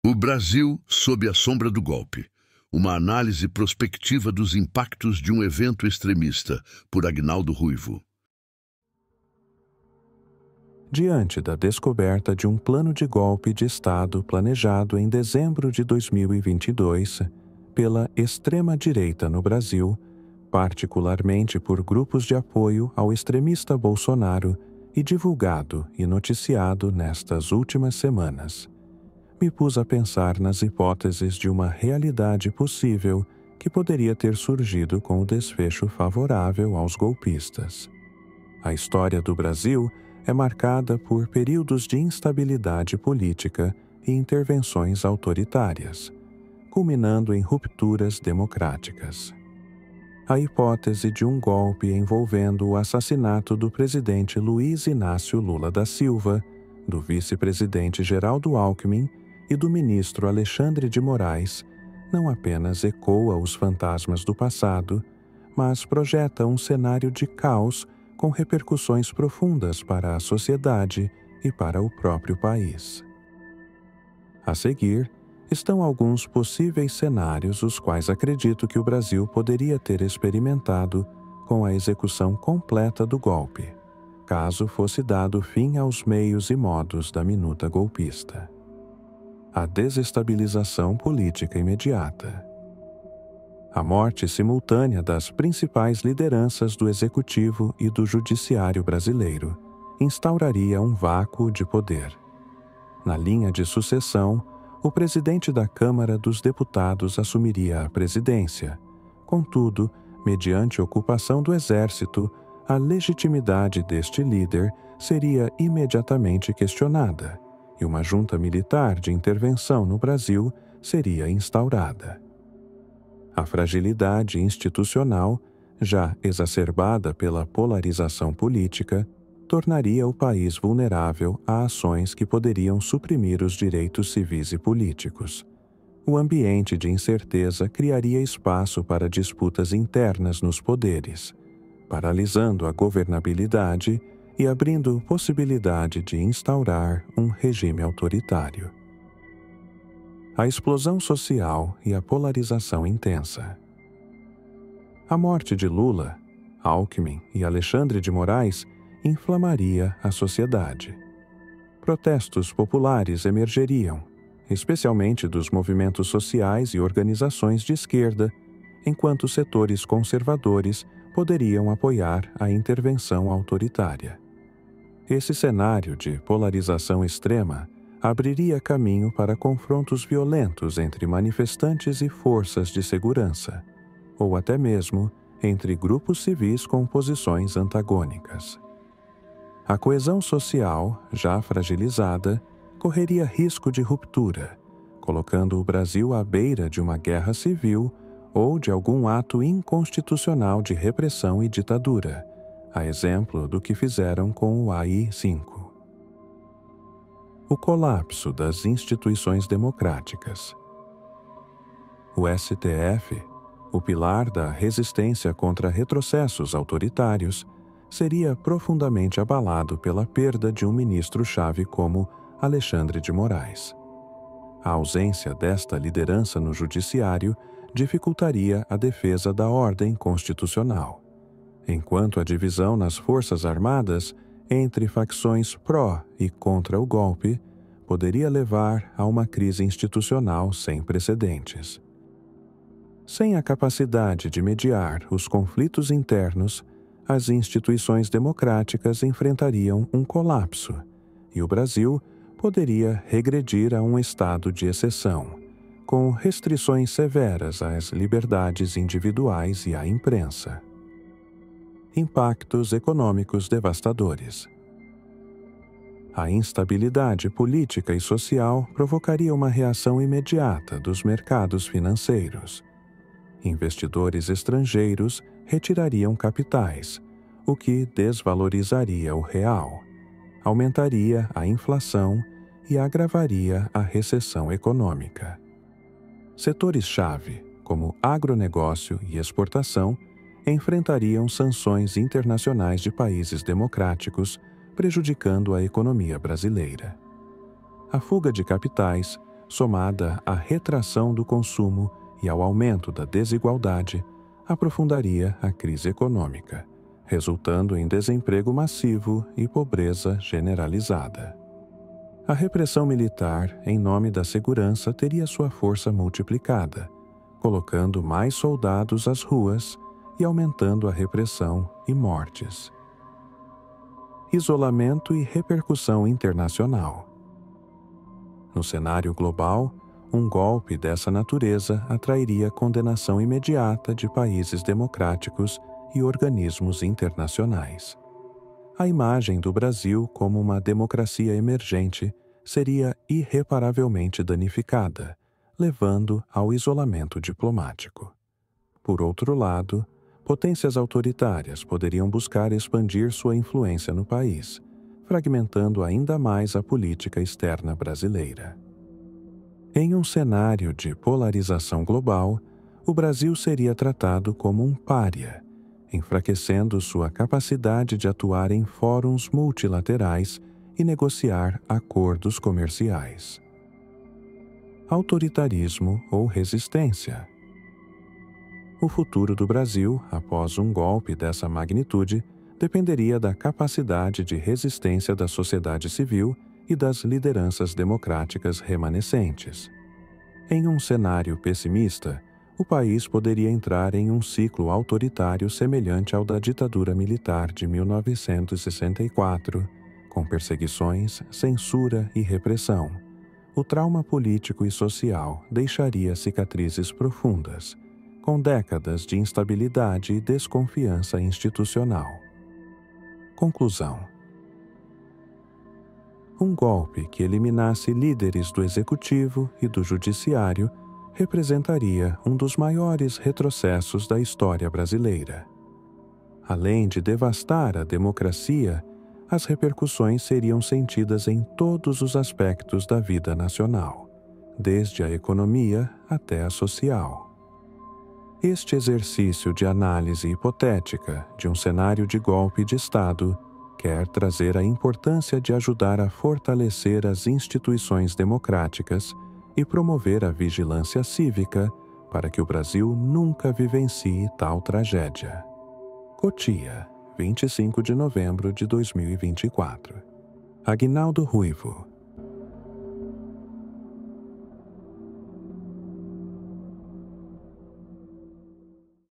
O Brasil sob a sombra do golpe. Uma análise prospectiva dos impactos de um evento extremista, por Agnaldo Ruivo. Diante da descoberta de um plano de golpe de Estado planejado em dezembro de 2022 pela extrema-direita no Brasil, particularmente por grupos de apoio ao extremista Bolsonaro e divulgado e noticiado nestas últimas semanas, me pus a pensar nas hipóteses de uma realidade possível que poderia ter surgido com o desfecho favorável aos golpistas. A história do Brasil é marcada por períodos de instabilidade política e intervenções autoritárias, culminando em rupturas democráticas. A hipótese de um golpe envolvendo o assassinato do presidente Luiz Inácio Lula da Silva, do vice-presidente Geraldo Alckmin e do ministro Alexandre de Moraes não apenas ecoa os fantasmas do passado, mas projeta um cenário de caos com repercussões profundas para a sociedade e para o próprio país. A seguir, estão alguns possíveis cenários os quais acredito que o Brasil poderia ter experimentado com a execução completa do golpe, caso fosse dado fim aos meios e modos da minuta golpista. A desestabilização política imediata. A morte simultânea das principais lideranças do Executivo e do Judiciário brasileiro instauraria um vácuo de poder. Na linha de sucessão, o presidente da Câmara dos Deputados assumiria a presidência. Contudo, mediante ocupação do Exército, a legitimidade deste líder seria imediatamente questionada e uma junta militar de intervenção no Brasil seria instaurada. A fragilidade institucional, já exacerbada pela polarização política, tornaria o país vulnerável a ações que poderiam suprimir os direitos civis e políticos. O ambiente de incerteza criaria espaço para disputas internas nos poderes, paralisando a governabilidade e abrindo possibilidade de instaurar um regime autoritário. A explosão social e a polarização intensa. A morte de Lula, Alckmin e Alexandre de Moraes inflamaria a sociedade. Protestos populares emergeriam, especialmente dos movimentos sociais e organizações de esquerda, enquanto setores conservadores poderiam apoiar a intervenção autoritária. Esse cenário de polarização extrema abriria caminho para confrontos violentos entre manifestantes e forças de segurança, ou até mesmo entre grupos civis com posições antagônicas. A coesão social, já fragilizada, correria risco de ruptura, colocando o Brasil à beira de uma guerra civil ou de algum ato inconstitucional de repressão e ditadura, a exemplo do que fizeram com o AI-5. O colapso das instituições democráticas. O STF, o pilar da resistência contra retrocessos autoritários, seria profundamente abalado pela perda de um ministro-chave como Alexandre de Moraes. A ausência desta liderança no judiciário dificultaria a defesa da ordem constitucional, enquanto a divisão nas Forças Armadas entre facções pró e contra o golpe poderia levar a uma crise institucional sem precedentes. Sem a capacidade de mediar os conflitos internos, as instituições democráticas enfrentariam um colapso e o Brasil poderia regredir a um estado de exceção, com restrições severas às liberdades individuais e à imprensa. Impactos econômicos devastadores. A instabilidade política e social provocaria uma reação imediata dos mercados financeiros. Investidores estrangeiros retirariam capitais, o que desvalorizaria o real, aumentaria a inflação e agravaria a recessão econômica. Setores-chave, como agronegócio e exportação, enfrentariam sanções internacionais de países democráticos, prejudicando a economia brasileira. A fuga de capitais somada à retração do consumo e ao aumento da desigualdade, aprofundaria a crise econômica, resultando em desemprego massivo e pobreza generalizada. A repressão militar, em nome da segurança, teria sua força multiplicada, colocando mais soldados às ruas e aumentando a repressão e mortes. Isolamento e repercussão internacional. No cenário global, um golpe dessa natureza atrairia condenação imediata de países democráticos e organismos internacionais. A imagem do Brasil como uma democracia emergente seria irreparavelmente danificada, levando ao isolamento diplomático. Por outro lado, potências autoritárias poderiam buscar expandir sua influência no país, fragmentando ainda mais a política externa brasileira. Em um cenário de polarização global, o Brasil seria tratado como um pária, enfraquecendo sua capacidade de atuar em fóruns multilaterais e negociar acordos comerciais. Autoritarismo ou resistência. O futuro do Brasil, após um golpe dessa magnitude, dependeria da capacidade de resistência da sociedade civil e das lideranças democráticas remanescentes. Em um cenário pessimista, o país poderia entrar em um ciclo autoritário semelhante ao da ditadura militar de 1964, com perseguições, censura e repressão. O trauma político e social deixaria cicatrizes profundas, com décadas de instabilidade e desconfiança institucional. Conclusão. Um golpe que eliminasse líderes do executivo e do judiciário representaria um dos maiores retrocessos da história brasileira. Além de devastar a democracia, as repercussões seriam sentidas em todos os aspectos da vida nacional, desde a economia até a social. Este exercício de análise hipotética de um cenário de golpe de Estado quer trazer a importância de ajudar a fortalecer as instituições democráticas e promover a vigilância cívica para que o Brasil nunca vivencie tal tragédia. Cotia, 25 de novembro de 2024. Aguinaldo Ruivo.